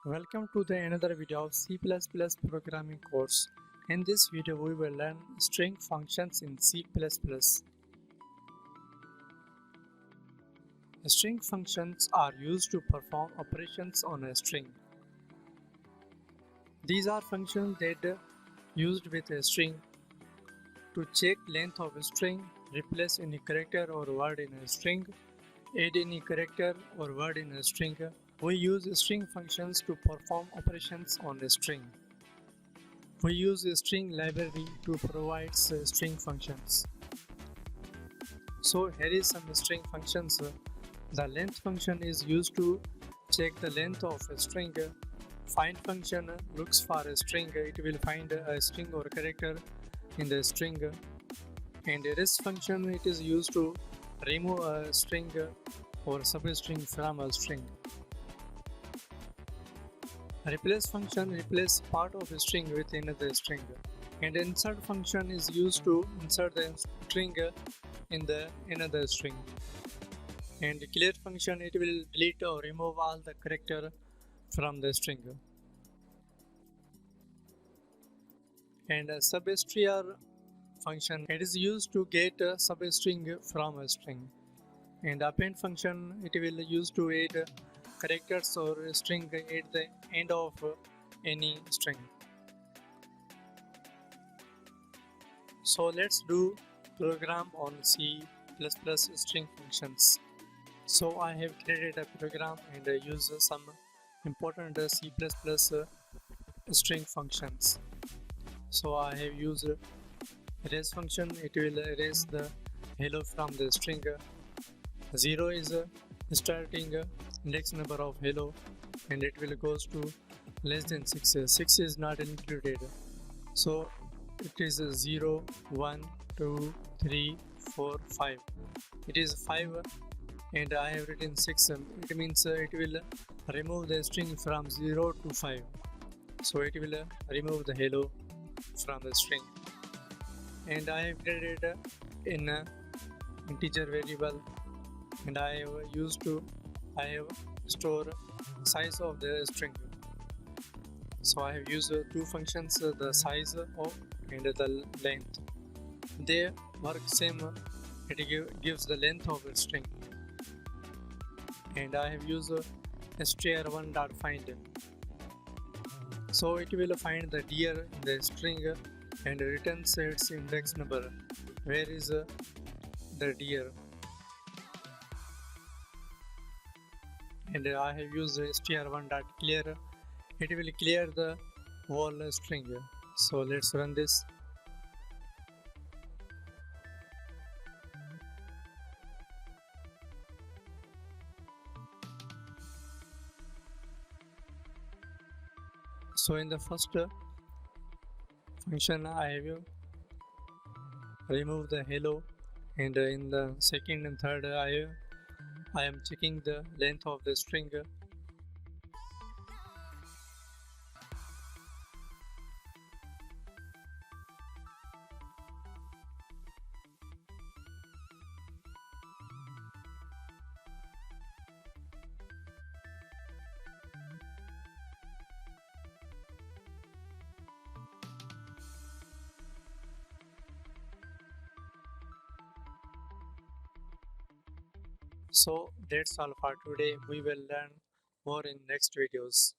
Welcome to the another video of C++ programming course. In this video we will learn string functions in C++. String functions are used to perform operations on a string. These are functions that used with a string to check length of a string, replace any character or word in a string, add any character or word in a string. We use string functions to perform operations on a string. We use a string library to provide string functions. So here is some string functions. The length function is used to check the length of a string. Find function looks for a string. It will find a string or character in the string. And erase function, it is used to remove a string or substring from a string. Replace function replace part of a string with another string, and insert function is used to insert the string in the another string. And clear function, it will delete or remove all the character from the string. And a substr function, it is used to get a substring from a string. And append function, it will use to add characters or a string at the end of any string. So let's do program on C++ string functions. So I have created a program and I use some important C++ string functions. So I have used erase function. It will erase the hello from the string. 0 is starting index number of hello, and it will goes to less than 6. 6 is not included, so it is 0 1 2 3 4 5. It is 5 and I have written 6. It means it will remove the string from 0 to 5, so it will remove the hello from the string. And I have created in integer variable, and I have store size of the string. So I have used two functions, the size of and the length. They work same. It gives the length of a string. And I have used str1.find. So it will find the deer in the string and returns its index number. Where is the deer? And I have used str1.clear. It will clear the whole string. So let's run this. So in the first function I have removed the hello, and in the second and third I am checking the length of the string. So that's all for today. We will learn more in next videos.